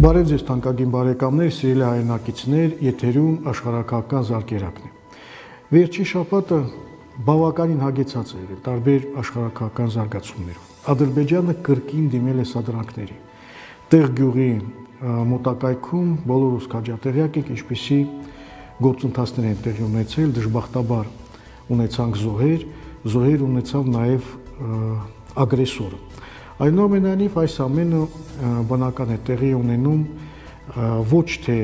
Բարև ձեզ թանկագին բարեկամներ, սիրելի հայրենակիցներ, եթերում աշխարհակահաղական զարգերակն է։ Վերջին շաբաթը բավականին հագեցած է եղել տարբեր աշխարհակահաղական զարգացումներով։ Ադրբեջանը կրկին դիմել է սադրանքների։ Տեղ գյուղի մոտակայքում բոլորս քաջատեղյակ ենք, ինչպիսի գործընթացներ են տեղի ունեցել, դժբախտաբար ունեցանք զոհեր ունեցավ նաև ագրեսորը։ Այնուամենայնիվ այս ամենը բնական է տեղի ունենում ոչ թե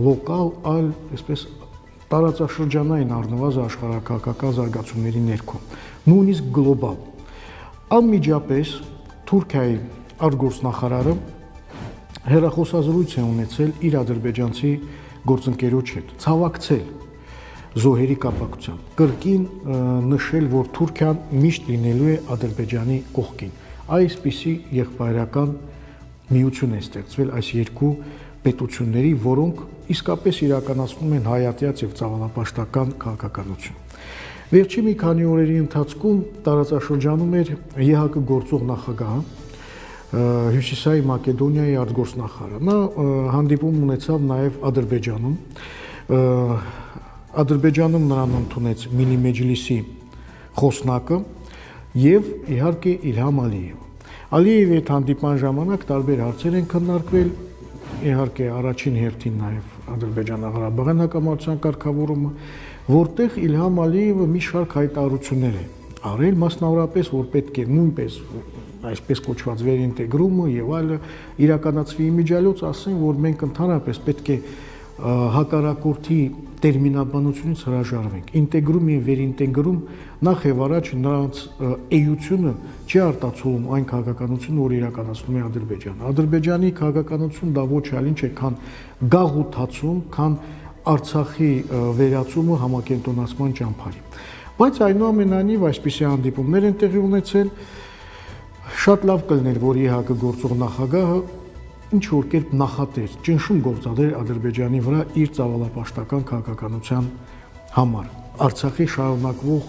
լոկալ, այլ այսպես տարածաշրջանային առնվազն աշխարհակահաղական զարգացումների ներքո, նույնիսկ գլոբալ։ Անմիջապես Թուրքիայի արտգործնախարարը հեռախոսազրույց է ունեցել իր ադրբեջանցի գործընկերոջ հետ, ցավակցել զոհերի կապակցությամբ, կրկին նշել, որ Թուրքիան միշտ լինելու է Ադրբեջանի կողքին։ Այսպիսի եղբայրական միություն է ստեղծվել այս երկու պետությունների, որոնք իսկապես իրականացնում են հայատյաց եւ ծավալապաշտական քաղաքականություն։ Վերջի մի քանի օրերի ընթացքում տարածաշրջանում էր ԵՀԿ գործող նախագահը, Հյուսիսային Մակեդոնիայի արտգործնախարարը։ Նա հանդիպում ունեցավ նաև Ադրբեջանում։ Ադրբեջանում նրան ընդունեց Մինի Մեջլիսի խոսնակը եւ իհարկե Իլհամ Ալիևը։ Ալիևի հետ հանդիպման ժամանակ տարբեր հարցեր են քննարկվել, իհարկե առաջին հերթին նաև Ադրբեջանա-Ղարաբաղյան հակամարտության կարգավորումը, որտեղ Իլհամ Ալիևը մի շարք հայտարարություններ է արել, մասնավորապես, որ պետք է նույնպես այսպես կոչված վերինտեգրումը եւ այլը իրականացվի իմիջիալոց, ասեն, որ մենք ընդհանրապես պետք է հակառակորդի տերմինաբանությունից հրաժարվենք։ Ինտեգրում եւ վերինտեգրում նախ եւ առաջ նրանց էությունը չի արտացոլում այն քաղաքականությունը, որ իրականացնում է Ադրբեջանը։ Ադրբեջանի քաղաքականություն դա ոչ այլ ինչ է, քան գաղութացում, քան Արցախի վերածումը համակենտրոնացման ճամփարի։ Բայց այնուամենայնիվ այսպիսի հանդիպումներ են տեղի ունեցել, շատ լավ կլներ, որ ԵՀԿ գործող նախագահը ինչ որ կերպ նախատեր, ճնշում գործադեր Ադրբեջանի վրա իր ծավալապաշտական քաղաքականության համար, Արցախի շարունակվող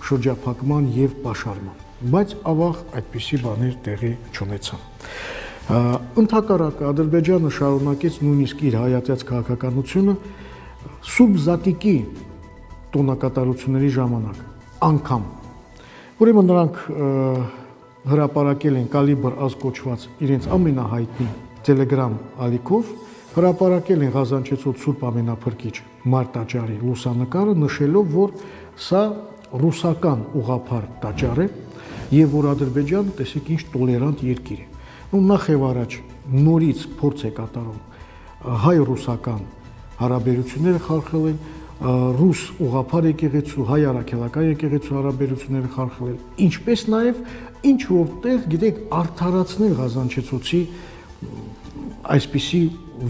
շրջափակման եւ պաշարման, բայց ավաղ այդպիսի բաներ տեղի չունեցան։ Ընդհակառակը Ադրբեջանը շարունակեց նույնիսկ իր հայատյաց քաղաքականությունը սուբզատիկի տոնակատարությունների ժամանակ, անգամ։ Ուրեմն նրանք հրապարակել են Կալիբր ազգ կոչված իրենց ամենահայտնի Telegram ալիքով, հրապարակել են Ղազանչեցոտ Սուրբ Ամենափրկիչ Մար տաճարի լուսանկարը, նշելով, որ սա ռուսական ուղղափառ տաճար է եւ որ Ադրբեջանը, տեսեք, ինչ տոլերանտ երկիր է։ Նախ եւ առաջ նորից փորձ է կատարում հայ-ռուսական հարաբերությունները խարխլել, ռուս ուղղափառ եկեղեցու, հայ առաքելական եկեղեցու հարաբերությունները խարխլել, ինչպես նաեւ ինչ որտեղ, գիտեք, արդարացնել Ղազանչեցոցի այսպիսի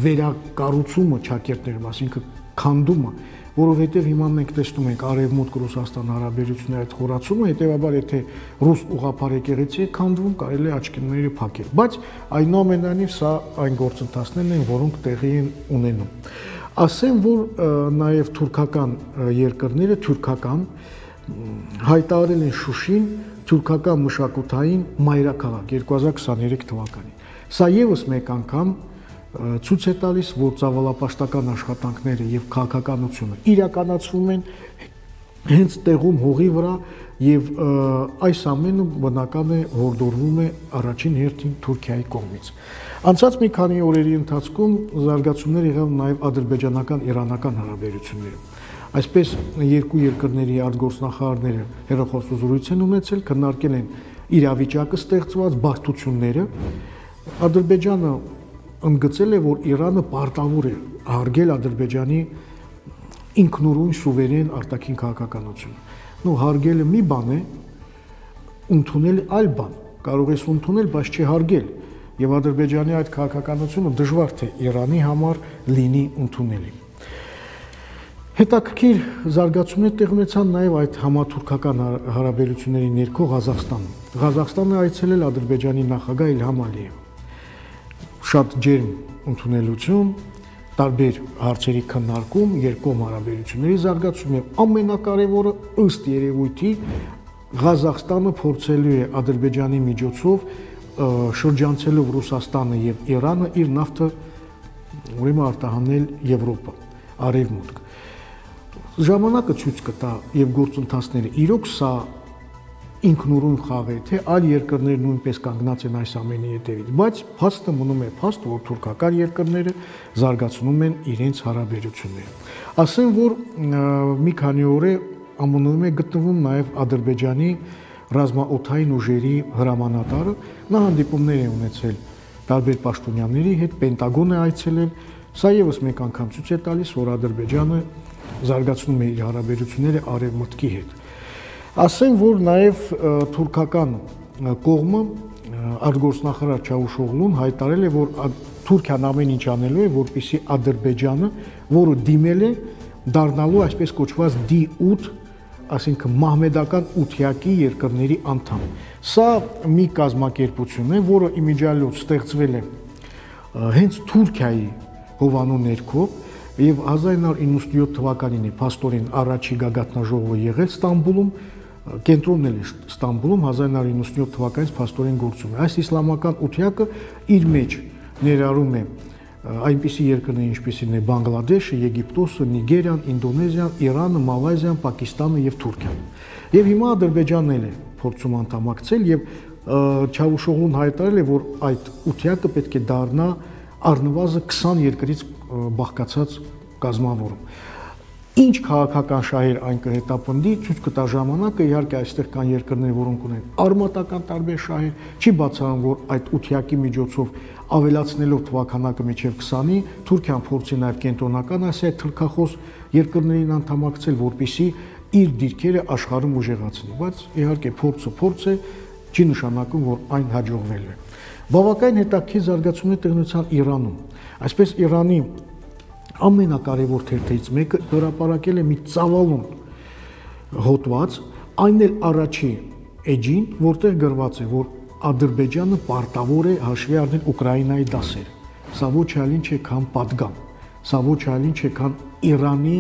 վերակառուցումը ճակերտներում, այսինքն քանդումը, որովհետև հիմա մենք տեսնում ենք Արևմուտք-Ռուսաստան հարաբերությունների այդ խորացումը, հետեւաբար եթե ռուս ուղղափառ եկեղեցի է քանդվում, կարելի է աչքերները փակել, բայց այնուամենայնիվ սա այն գործընթացներն են, որոնք տեղի են ունենում։ Ասեմ, որ նաև թուրքական երկրները, հայտարարել են Շուշին թուրքական մշակութային մայրաքաղաք 2023 թվականին։ Սա եւս մեկ անգամ ցույց է տալիս, որ ծավալապաշտական աշխատանքները եւ քաղաքականությունը իրականացվում են հենց տեղում հողի վրա եւ այս ամենը բնական է հորդորվում է առաջին հերթին Թուրքիայի կողմից։ Անցած մի քանի օրերի ընթացքում զարգացումներ եղան նաեւ ադրբեջանական-իրանական հարաբերություններում։ Այսպես երկու երկրների արտգործնախարարները հեռախոսազրույց են ունեցել, քննարկել են իրավիճակը ստեղծված բարդությունները։ Ադրբեջանը ընդգծել է, որ Իրանը պարտավոր է հարգել Ադրբեջանի ինքնուրույն սուվերեն արտաքին քաղաքականությունը։ Հարգելը մի բան է, ընդունել այլ բան։ Կարող ես ընդունել, բայց չհարգել։ Եվ Ադրբեջանի այդ քաղաքականությունը դժվար թե Իրանի համար լինի ընդունելի։ Հետաքրքիր զարգացումներ տեղի ունեցան նաև այդ համաթուրքական հարաբերությունների ներքո Ղազախստանում։ Ղազախստանը այցելել Ադրբեջանի նախագահ Իլհամ Ալիևը։ Շատ ջերմ ընդունելություն, տարբեր հարցերի քննարկում, երկկողմ հարաբերությունների զարգացում եւ ամենակարևորը ըստ երևույթի Ղազախստանը փորձելու է Ադրբեջանի միջոցով շրջանցելով Ռուսաստանը եւ Իրանը իր նավթը ուրեմն արտահանել Եվրոպա, Արևմուտք։ Ժամանակը ցույց կտա եւ գործընթացները իրոք սա ինքնուրույն խաղ է, թե այլ երկրներ նույնպես կանգնած են այս ամենի հետևից, բայց փաստը մնում է փաստ, որ թուրքական երկրները զարգացնում են իրենց հարաբերությունները։ Ասեմ, որ մի քանի օր է ԱՄՆ-ում է գտնվում նաեւ Ադրբեջանի ռազմաօդային ուժերի հրամանատարը, նա հանդիպումներ է ունեցել տարբեր պաշտոնյաների հետ, Պենտագոն է այցելել, սա եւս մեկ անգամ ցույց է տալիս, որ Ադրբեջանը զարգացնում է իր հարաբերությունները Արևմուտքի հետ։ Ասեմ, որ նաև թուրքական կողմը արտգործնախարար Չավուշօղլուն հայտարարել է, որ Թուրքիան ամեն ինչ անելու է, որպեսզի Ադրբեջանը, որը դիմել է, դառնալու այսպես կոչված D8, այսինքն մահմեդական ությակի երկրների անդամ։ Սա մի կազմակերպություն է, որը իմիջիալոց ստեղծվել է հենց Թուրքիայի հովանու ներքո եւ 1997 թվականին է փաստորեն առաջի գագաթնաժողովը եղել Ստամբուլում, կենտրոնն էլ է Ստամբուլում 1997 թվականից փաստորեն գործում է։ Այս իսլամական ությակը իր մեջ ներառում է այնպիսի երկրներ, ինչպիսին է Բանգլադեշը, Եգիպտոսը, Նիգերիան, Ինդոնեզիան, Իրանը, Մալայզիան, Պակիստանը եւ Թուրքիան։ Եվ հիմա Ադրբեջանն էլ է փորձում անդամակցել եւ Չավուշօղլուն հայտարարել է, որ այդ ությակը պետք է դառնա առնվազն 20 երկրից բաղկացած կազմավորում։ Ինչ քաղաքական շահեր այն կհետապնդի, ցույց կտա ժամանակը, իհարկե այստեղ կան երկրներ, որոնք ունեն արմատական տարբեր շահեր, չի բացառում, որ այդ ությակի միջոցով ավելացնելով թվականակը մինչև 20-ի, Թուրքիան փորձի նաև կենտրոնական Ասիայի թուրքախոս երկրներին անդամակցել, որպեսզի իր դիրքերը աշխարհում ուժեղացնի, բայց իհարկե փորձը է, չի նշանակում, որ այն հաջողվել է։ Բավականին հետաքրքիր զարգացումներ տեղի ունեցան Իրանում։ Այսպես Իրանի ամենակարևոր թերթերից մեկը հրապարակել է մի ծավալուն հոդված, այն էլ առաջի էջին, որտեղ գրված է, որ Ադրբեջանը պարտավոր է հաշվի առնել Ուկրաինայի դասերը։ Սա ոչ այլ ինչ է, քան պատգամ, սա ոչ այլ ինչ է, քան Իրանի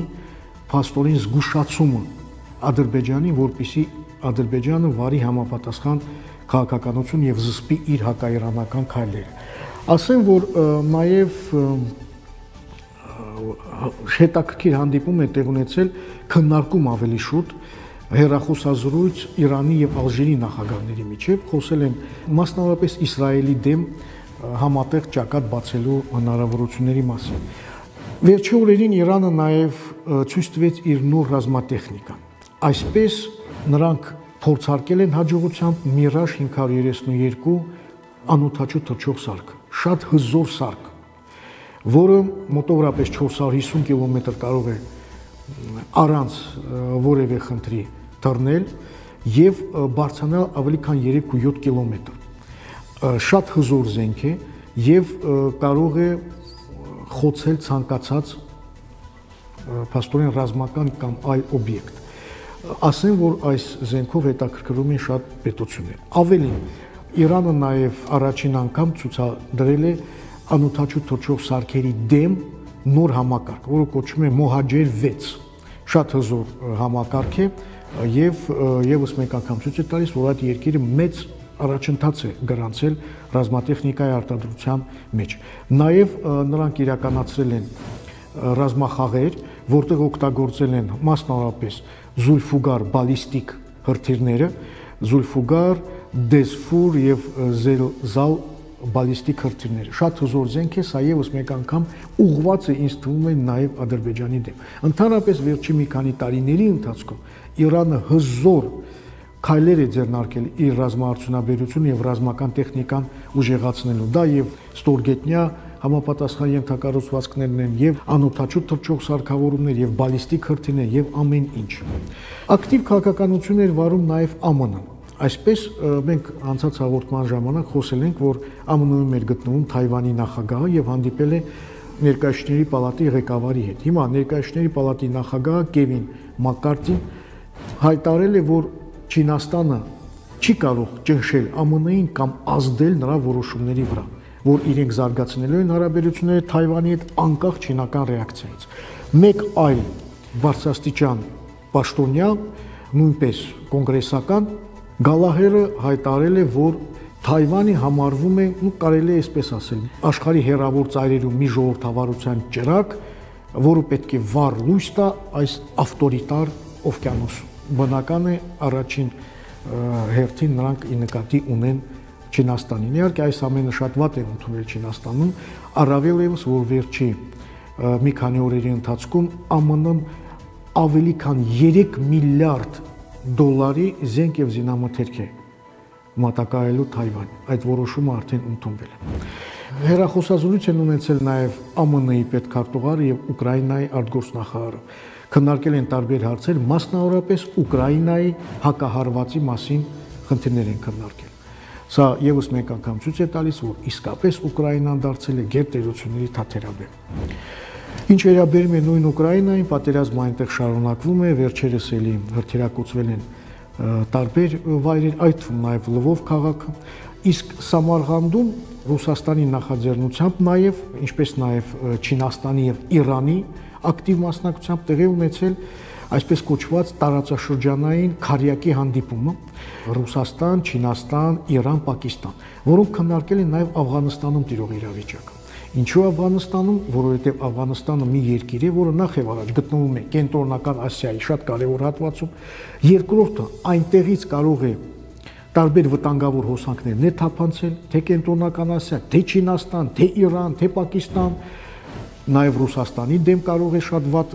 փաստորեն զգուշացումը Ադրբեջանին, որպեսզի Ադրբեջանը վարի համապատասխան քաղաքականություն եւ զսպի իր հակաիրանական քայլերը։ Ասեմ, որ նաեւ հետաքրքիր հանդիպում է տեղ ունեցել քննարկում ավելի շուտ հեռախոսազրույց Իրանի եւ Ալժիրի նախագահների միջև, խոսել են մասնավորապես Իսրայելի դեմ համատեղ ճակատ բացելու հնարավորությունների մասին։ Վերջի օրերին Իրանը նաեւ ցույց տվեց իր նոր ռազմատեխնիկան։ Այսպես նրանք փորձարկել են հաջողությամբ Mirage 532 անօդաչու թռչող սարք, շատ հզոր սարք, որը մոտավորապես 450 կիլոմետր կարող է առանց որևէ խնդրի թռնել եւ բարձրանալ ավելի քան 3-7 կիլոմետր։ Շատ հզոր զենք է եւ կարող է խոցել ցանկացած փաստորեն ռազմական կամ այլ օբյեկտ։ Ասեմ, որ այս զենքով հետաքրքրում են շատ պետություններ։ Ավելին, Իրանը նաեւ առաջին անգամ ցուցադրել է անօդաչու թռչող սարքերի դեմ նոր համակարգ, որը կոչվում է Mohajer 6, շատ հզոր համակարգ է եւ եւս մեկ անգամ ցույց է տալիս, որ այդ երկիրը մեծ առաջընթաց է գրանցել ռազմատեխնիկայի արտադրության մեջ։ Նաեւ նրանք իրականացրել են ռազմախաղեր, որտեղ օգտագործել են մասնավորապես Զուլֆուգար բալիստիկ հրթիռները, Զուլֆուգար, Դեսֆուր եւ Զելզալ բալիստիկ հրթիռները։ Շատ հզոր զենք է, սա եւս մեկ անգամ ուղղված է ինձ թվում է նաեւ Ադրբեջանի դեմ։ Ընդհանրապես վերջի մի քանի տարիների ընթացքում Իրանը հզոր քայլեր է ձեռնարկել իր ռազմաարդյունաբերությունը եւ ռազմական տեխնիկան ուժեղացնելու։ Դա եւ ստորգետնյա համապատասխան ենթակառուցվածքներն են եւ անօդաչու թռչող սարքավորումներ եւ բալիստիկ հրթիռներ եւ ամեն ինչ։ Ակտիվ քաղաքականություն էր վարում նաեւ ԱՄՆ-ն։ Այսպես մենք անցած հաղորդման ժամանակ խոսել ենք, որ ԱՄՆ-ում էր գտնվում Թայվանի նախագահը եւ հանդիպել է ներկայացուցիչների պալատի ղեկավարի հետ։ Հիմա ներկայացուցիչների պալատի նախագահը Կևին Մակկարտին հայտարարել է, որ Չինաստանը չի կարող ճնշել ԱՄՆ-ին կամ ազդել նրա որոշումների վրա, որ իրենք զարգացնելու են հարաբերությունները Թայվանի հետ անկախ չինական ռեակցիայից։ Մեկ այլ բարձրաստիճան պաշտոնյա, նույնպես կոնգրեսական, Գալահերը հայտարարել է, որ Թայվանի համարվում է, կարելի է այսպես ասել, աշխարհի հեռավոր ծայրերում մի ժողովրդավարության ճրագ, որը պետք է վառ լույս տա այս ավտորիտար օվկիանոսում։ Բնական է առաջին հերթին նրանք ի նկատի ունեն Չինաստանին։ Իհարկե այս ամենը շատ վատ է ընդունել Չինաստանում, առավել ևս որ վերջի մի քանի օրերի ընթացքում ԱՄՆ-ն ավելի քան 3 միլիարդ դոլարի զենք եւ զինամթերք է մատակարարելու Թայվան։ Այդ որոշումը արդեն ընդունվել է։ Հերախոսազրույց են ունեցել նաև ԱՄՆ-ի պետքարտուղարը եւ Ուկրաինայի արտգործնախարարը։ Քննարկել են տարբեր հարցեր, մասնավորապես Ուկրաինայի հակահարվածի մասին խնդիրներ են քննարկել։ Սա եւս մեկ անգամ ցույց է տալիս, որ իսկապես Ուկրաինան դարձել է գերտերությունների թաթերաբեմ։ Ինչ վերաբերում է նույն Ուկրաինային, պատերազմը այնտեղ շարունակվում է, վերջերս էլի հրթիռակոծվել են տարբեր վայրեր, այդ թվում նաև Լվով քաղաքը, իսկ Սամարղանդում Ռուսաստանի նախաձեռնությամբ նաև, ինչպես նաև Չինաստանի եւ Իրանի ակտիվ մասնակցությամբ տեղի ունեցել այսպես կոչված տարածաշրջանային քարյակի հանդիպումը Ռուսաստան, Չինաստան, Իրան, Պակիստան, որոնք քննարկել են նաև Աֆղանստանում տիրող իրավիճակը։ Ինչու Աֆղանստանում, որովհետև Աֆղանստանը մի երկիր է, որը նախ եւ առաջ գտնվում է կենտրոնական Ասիայի շատ կարևոր հատվածում, երկրորդը այնտեղից կարող է տարբեր վտանգավոր հոսանքներ ներթափանցել, թե կենտրոնական Ասիա, թե Չինաստան, թե Իրան, թե Պակիստան, նաև Ռուսաստանի դեմ կարող է շատ վատ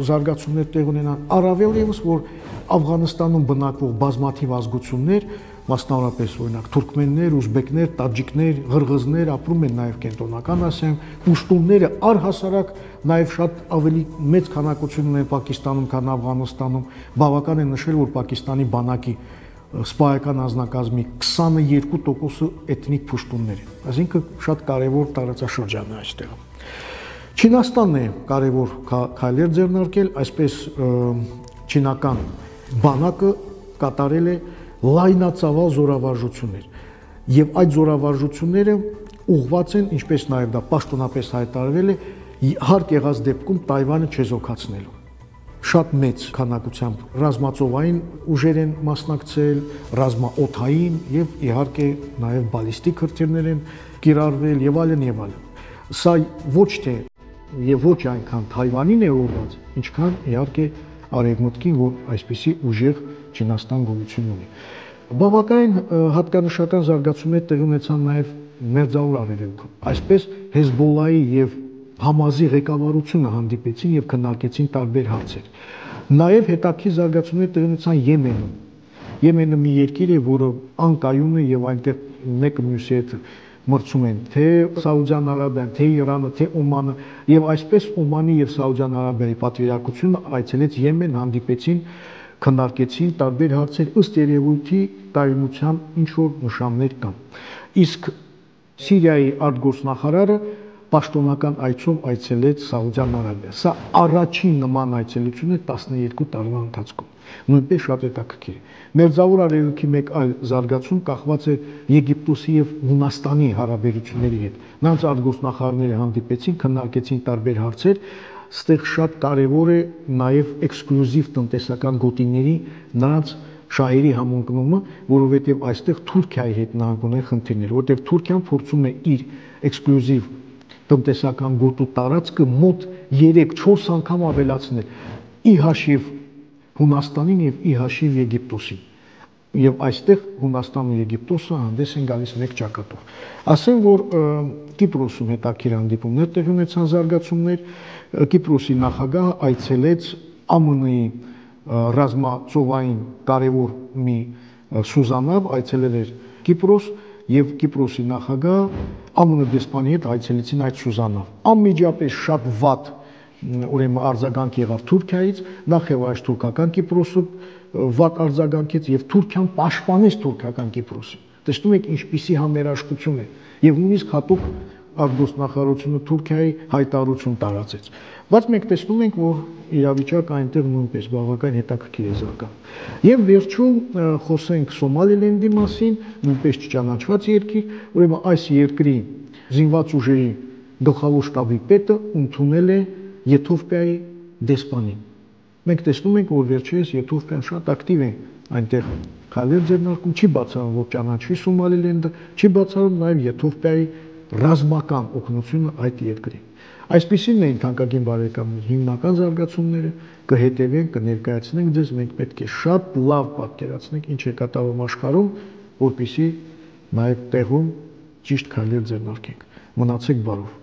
զարգացումներ տեղ ունենան, առավել ևս որ Աֆղանստանում բնակվող բազմաթիվ ազգություններ, մասնավորապես օրինակ թուրքմեններ, ուզբեկներ, տաջիկներ, ղրղզներ ապրում են նաև կենտրոնական Ասիայում, պուշտունները առհասարակ նաև շատ ավելի մեծ քանակություն ունեն Պակիստանում, քան Աֆղանստանում, բավական է նշել, որ Պակիստանի բանակի սպայական անձնակազմի 22%-ը էթնիկ պուշտուններ են, այսինքն շատ կարևոր տարածաշրջան է այստեղ։ Չինաստանն է կարևոր քայլեր ձեռնարկել, այսպես չինական բանակը կատարել է լայնածավալ զորավարժություններ եւ այդ զորավարժությունները ուղղված են, ինչպես նաեւ դա պաշտոնապես հայտարարվել է, հարկ եղած դեպքում Թայվանը չեզոքացնելու։ Շատ մեծ քանակությամբ ռազմածովային ուժեր են մասնակցել, ռազմաօդային եւ իհարկե նաեւ բալիստիկ հրթիռներ են կիրառվել եւ այլն եւ այլն։ Սա ոչ թե եւ ոչ այնքան Թայվանին է ուղղված, ինչքան իհարկե արևմուտքին, որ այսպիսի ուժեղ Չինաստան գոյություն ունի։ Բավականին հատկանշական զարգացումներ տեղի ունեցան նաեւ Մերձավոր Արևելքում։ Այսպես Հեզբոլլայի եւ Համազի ղեկավարությունը հանդիպեցին եւ քննարկեցին տարբեր հարցեր։ Նաեւ հետաքրքիր զարգացումներ տեղի ունեցան Եմենում։ Եմենը մի երկիր է, որը անկայուն է եւ այնտեղ մեկը մյուսի հետ մրցում են թե Սաուդյան Արաբիան, թե Իրանը, թե Օմանը եւ այսպես Օմանի եւ Սաուդյան Արաբիայի պատվիրակությունը այցելեց Եմեն, հանդիպեցին, քննարկեցին տարբեր հարցեր, ըստ երևույթի կայունության ինչ որ նշաններ կան։ Իսկ Սիրիայի արտգործնախարարը պաշտոնական այցով այցելեց Սաուդյան Արաբիա։ Սա առաջին նման այցելություն է 12 տարվա ընթացքում։ Նույնպես շատ հետաքրքիր է։ Մերձավոր Արևելքի մեկ այլ զարգացում կախված է Եգիպտոսի եւ Հունաստանի հարաբերությունների հետ։ Նրանց արտգործնախարարները հանդիպեցին, քննարկեցին տարբեր հարցեր։ Ստեղ շատ կարևոր է նաեւ էքսկլյուզիվ տնտեսական գոտիների նրանց շահերի համընկնումը, որովհետեւ այստեղ Թուրքիայի հետ նրանք ունեն խնդիրներ, որովհետեւ Թուրքիան փորձում է իր էքսկլյուզիվ տնտեսական գոտու տարածքը մոտ 3-4 անգամ ավելացնել ի հաշիվ Հունաստանին եւ ի հաշիվ Եգիպտոսին։ Եվ այստեղ Հունաստանն ու Եգիպտոսը հանդես են գալիս մեկ ճակատով։ Ասեմ, որ Կիպրոսում հետաքրքիր հանդիպումներ տեղի ունեցան զարգացումներ, Կիպրոսի նախագահը այցելեց ԱՄՆ-ի ռազմածովային կարևոր մի սուզանավ, այցելել էր Կիպրոս եւ Կիպրոսի նախագահը ԱՄՆ դեսպանի հետ այցելեցին այդ սուզանավ։ Անմիջապես շատ վատ ուրեմն արձագանք եղավ Թուրքիայից, նախ եւ այս թուրքական Կիպրոսը վատ արձագանքեց եւ Թուրքիան պաշտպանեց թուրքական Կիպրոսին։ Տեսնում եք ինչպիսի համերաշխություն է եւ նույնիսկ հատուկ արտգործնախարարությունը Թուրքիայի հայտարարություն տարածեց։ Բայց մենք տեսնում ենք, որ իրավիճակը այնտեղ նույնպես բավական հետաքրքիր է զարգանում։ Եվ վերջում խոսենք Սոմալիլենդի մասին, նույնպես չճանաչված երկիր, ուրեմն այս երկրի զինված ուժերի գլխավոր շտաբի պետը ընդունել է Եթովպիայի դեսպանին։ Մենք տեսնում ենք, որ վերջերս Եթովպիան շատ ակտիվ է այնտեղ քայլեր ձեռնարկում, չի բացառում, որ ճանաչվի Սոմալիլենդը, չի բացառում նաև Եթովպիայի ռազմական օգնությունը այդ երկրին։ Այսպիսին էին թանկագին բարեկամներ հիմնական զարգացումները, կհետևենք, կներկայացնենք ձեզ, մենք պետք է շատ լավ պատկերացնենք ինչ է կատարվում աշխարհում, որպեսզի նաև տեղում ճիշտ քայլեր ձեռնարկենք։ Մնացեք բարով։